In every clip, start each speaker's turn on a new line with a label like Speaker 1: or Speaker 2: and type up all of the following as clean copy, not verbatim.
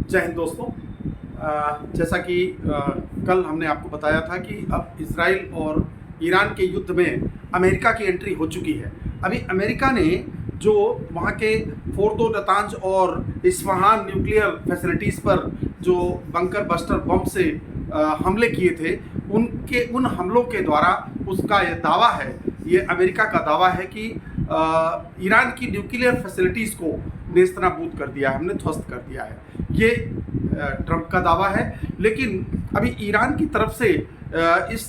Speaker 1: जय हिंद दोस्तों। जैसा कि कल हमने आपको बताया था कि अब इजराइल और ईरान के युद्ध में अमेरिका की एंट्री हो चुकी है। अभी अमेरिका ने जो वहाँ के फोर्दो, नतांज और इस्फहान न्यूक्लियर फैसिलिटीज़ पर जो बंकर बस्टर बम से हमले किए थे, उन हमलों के द्वारा उसका ये दावा है, ये अमेरिका का दावा है कि ईरान की न्यूक्लियर फैसिलिटीज़ को नेस्तनाबूद कर दिया है, हमने ध्वस्त कर दिया है। ये ट्रंप का दावा है, लेकिन अभी ईरान की तरफ से इस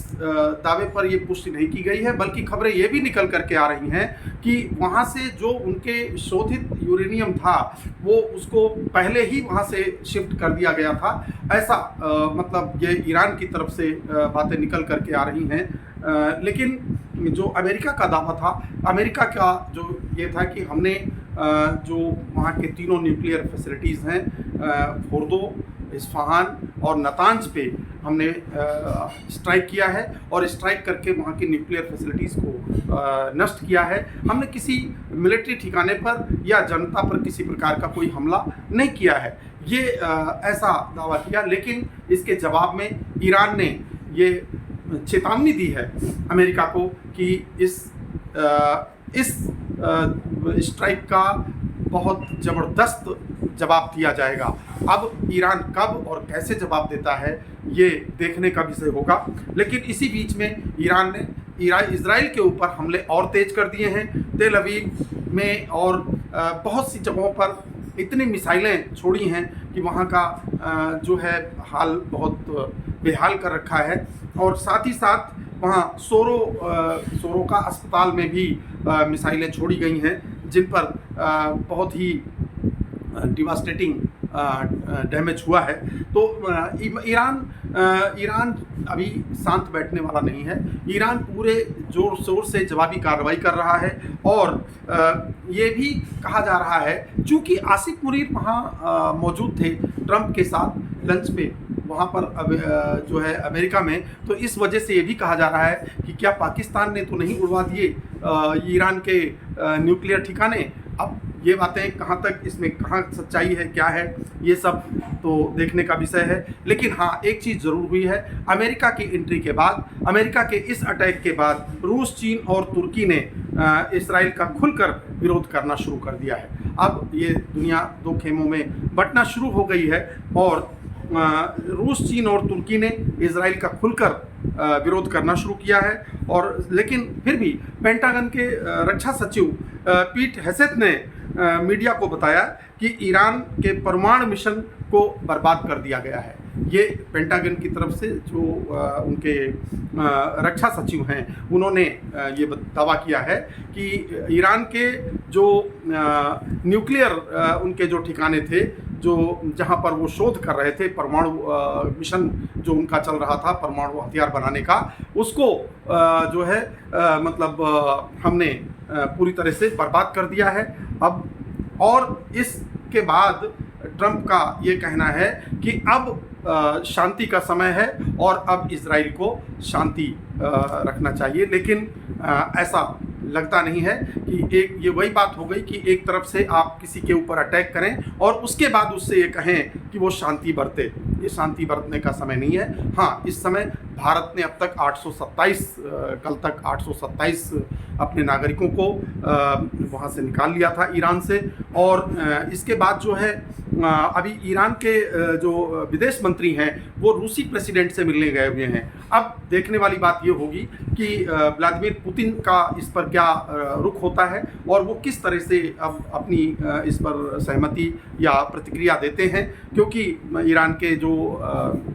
Speaker 1: दावे पर ये पुष्टि नहीं की गई है, बल्कि खबरें ये भी निकल करके आ रही हैं कि वहाँ से जो उनके शोधित यूरेनियम था वो उसको पहले ही वहाँ से शिफ्ट कर दिया गया था। ऐसा मतलब ये ईरान की तरफ से बातें निकल करके आ रही हैं। लेकिन जो अमेरिका का दावा था, अमेरिका का जो ये था कि हमने जो वहाँ के तीनों न्यूक्लियर फैसिलिटीज़ हैं, फोर्दो, इस्फहान और नतांज पे हमने स्ट्राइक किया है और स्ट्राइक करके वहाँ की न्यूक्लियर फैसिलिटीज़ को नष्ट किया है। हमने किसी मिलिट्री ठिकाने पर या जनता पर किसी प्रकार का कोई हमला नहीं किया है, ये ऐसा दावा किया। लेकिन इसके जवाब में ईरान ने ये चेतावनी दी है अमेरिका को कि इस स्ट्राइक का बहुत ज़बरदस्त जवाब दिया जाएगा। अब ईरान कब और कैसे जवाब देता है ये देखने का विषय होगा। लेकिन इसी बीच में ईरान ने इजराइल के ऊपर हमले और तेज कर दिए हैं। तेल अवीव में और बहुत सी जगहों पर इतनी मिसाइलें छोड़ी हैं कि वहाँ का जो है हाल बहुत बेहाल कर रखा है। और साथ ही साथ वहाँ सोरो का अस्पताल में भी मिसाइलें छोड़ी गई हैं, जिन पर बहुत ही डिवास्टेटिंग डैमेज हुआ है। तो ईरान अभी शांत बैठने वाला नहीं है। ईरान पूरे जोर शोर से जवाबी कार्रवाई कर रहा है। और ये भी कहा जा रहा है, चूँकि आसिफ मुनीर वहाँ मौजूद थे ट्रंप के साथ लंच पे वहाँ पर जो है अमेरिका में, तो इस वजह से ये भी कहा जा रहा है कि क्या पाकिस्तान ने तो नहीं उड़वा दिए ईरान के न्यूक्लियर ठिकाने। अब ये बातें कहाँ तक, इसमें कहाँ सच्चाई है, क्या है, ये सब तो देखने का विषय है। लेकिन हाँ, एक चीज़ ज़रूर हुई है, अमेरिका की एंट्री के बाद, अमेरिका के इस अटैक के बाद रूस, चीन और तुर्की ने इसराइल का खुलकर विरोध करना शुरू कर दिया है। अब ये दुनिया दो खेमों में बंटना शुरू हो गई है और रूस, चीन और तुर्की ने इजराइल का खुलकर विरोध करना शुरू किया है। और लेकिन फिर भी पेंटागन के रक्षा सचिव पीट हेसेथ ने मीडिया को बताया कि ईरान के परमाणु मिशन को बर्बाद कर दिया गया है। ये पेंटागन की तरफ से जो उनके रक्षा सचिव हैं, उन्होंने ये दावा किया है कि ईरान के जो न्यूक्लियर उनके जो ठिकाने थे, जो जहाँ पर वो शोध कर रहे थे, परमाणु मिशन जो उनका चल रहा था परमाणु हथियार बनाने का, उसको जो है मतलब हमने पूरी तरह से बर्बाद कर दिया है। अब और इसके बाद ट्रंप का ये कहना है कि अब शांति का समय है और अब इजराइल को शांति रखना चाहिए। लेकिन ऐसा लगता नहीं है कि एक ये वही बात हो गई कि एक तरफ से आप किसी के ऊपर अटैक करें और उसके बाद उससे ये कहें कि वो शांति बरते। ये शांति बरतने का समय नहीं है। हाँ, इस समय भारत ने अब तक 827 कल तक 827 अपने नागरिकों को वहाँ से निकाल लिया था ईरान से। और इसके बाद जो है अभी ईरान के जो विदेश मंत्री हैं वो रूसी प्रेसिडेंट से मिलने गए हुए हैं। अब देखने वाली बात ये होगी कि व्लादिमीर पुतिन का इस पर क्या रुख होता है और वो किस तरह से अब अपनी इस पर सहमति या प्रतिक्रिया देते हैं, क्योंकि ईरान के जो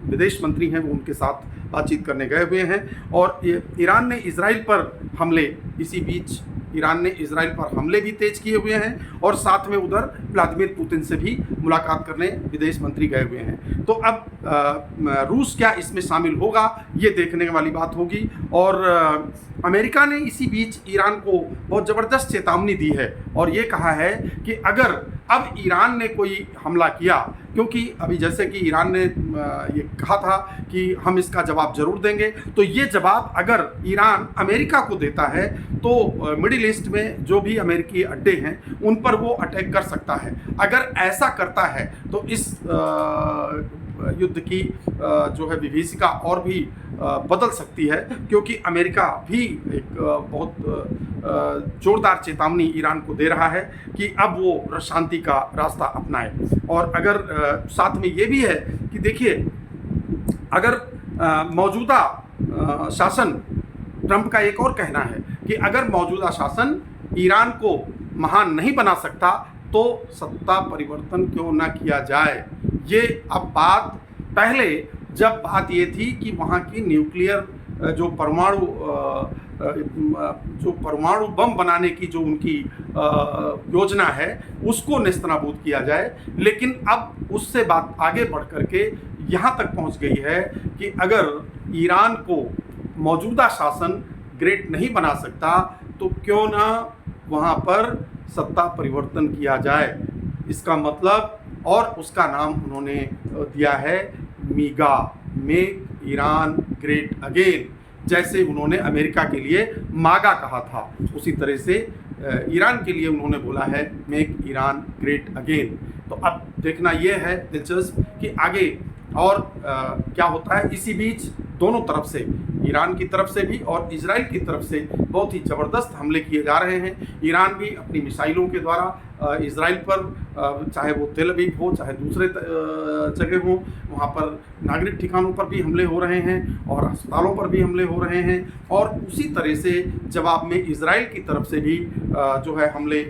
Speaker 1: विदेश मंत्री हैं वो उनके साथ बातचीत करने गए हुए हैं। और ईरान ने इजराइल पर हमले, इसी बीच ईरान ने इजराइल पर हमले भी तेज किए हुए हैं और साथ में उधर व्लादिमीर पुतिन से भी मुलाकात करने विदेश मंत्री गए हुए हैं। तो अब रूस क्या इसमें शामिल होगा, ये देखने वाली बात होगी। और अमेरिका ने इसी बीच ईरान को बहुत ज़बरदस्त चेतावनी दी है और ये कहा है कि अगर अब ईरान ने कोई हमला किया, क्योंकि अभी जैसे कि ईरान ने ये कहा था कि हम इसका जवाब जरूर देंगे, तो ये जवाब अगर ईरान अमेरिका को देता है तो मिडिल ईस्ट में जो भी अमेरिकी अड्डे हैं उन पर वो अटैक कर सकता है। अगर ऐसा करता है तो इस युद्ध की जो है विभीषिका और भी बदल सकती है, क्योंकि अमेरिका भी एक बहुत जोरदार चेतावनी ईरान को दे रहा है कि अब वो शांति का रास्ता अपनाए। और अगर साथ में ये भी है कि देखिए, अगर मौजूदा शासन, ट्रंप का एक और कहना है कि अगर मौजूदा शासन ईरान को महान नहीं बना सकता तो सत्ता परिवर्तन क्यों ना किया जाए। ये अब बात, पहले जब बात ये थी कि वहाँ की न्यूक्लियर जो परमाणु बम बनाने की जो उनकी योजना है उसको नेस्तनाबूद किया जाए, लेकिन अब उससे बात आगे बढ़ करके यहाँ तक पहुँच गई है कि अगर ईरान को मौजूदा शासन ग्रेट नहीं बना सकता तो क्यों ना वहाँ पर सत्ता परिवर्तन किया जाए। इसका मतलब, और उसका नाम उन्होंने दिया है मीगा, मेक ईरान ग्रेट अगेन। जैसे उन्होंने अमेरिका के लिए मागा कहा था, उसी तरह से ईरान के लिए उन्होंने बोला है मेक ईरान ग्रेट अगेन। तो अब देखना यह है दिलचस्प कि आगे और क्या होता है। इसी बीच दोनों तरफ से, ईरान की तरफ से भी और इजराइल की तरफ से बहुत ही ज़बरदस्त हमले किए जा रहे हैं। ईरान भी अपनी मिसाइलों के द्वारा इजराइल पर, चाहे वो तेल अवीव हो चाहे दूसरे जगह हो, वहाँ पर नागरिक ठिकानों पर भी हमले हो रहे हैं और अस्पतालों पर भी हमले हो रहे हैं। और उसी तरह से जवाब में इजराइल की तरफ से भी जो है हमले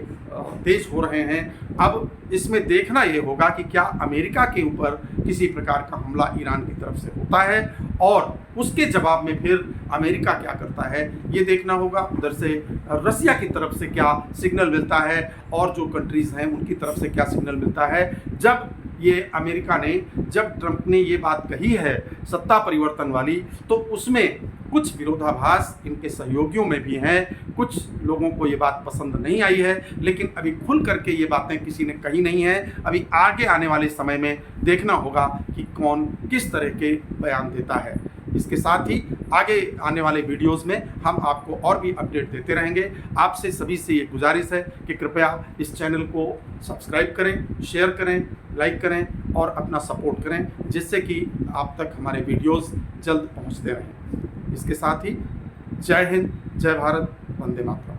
Speaker 1: तेज हो रहे हैं। अब इसमें देखना ये होगा कि क्या अमेरिका के ऊपर किसी प्रकार का हमला ईरान की तरफ से होता है और उसके जवाब में फिर अमेरिका क्या करता है, ये देखना होगा। उधर से रसिया की तरफ से क्या सिग्नल मिलता है और जो कंट्रीज़ हैं उनकी तरफ से क्या सिग्नल मिलता है। जब ये अमेरिका ने, जब ट्रंप ने ये बात कही है सत्ता परिवर्तन वाली, तो उसमें कुछ विरोधाभास इनके सहयोगियों में भी हैं। कुछ लोगों को ये बात पसंद नहीं आई है, लेकिन अभी खुल करके ये बातें किसी ने कही नहीं है। अभी आगे आने वाले समय में देखना होगा कि कौन किस तरह के बयान देता है। इसके साथ ही आगे आने वाले वीडियोस में हम आपको और भी अपडेट देते रहेंगे। आपसे सभी से ये गुजारिश है कि कृपया इस चैनल को सब्सक्राइब करें, शेयर करें, लाइक करें और अपना सपोर्ट करें, जिससे कि आप तक हमारे वीडियोस जल्द पहुंचते रहें। इसके साथ ही जय हिंद, जय भारत, वंदे मातरम।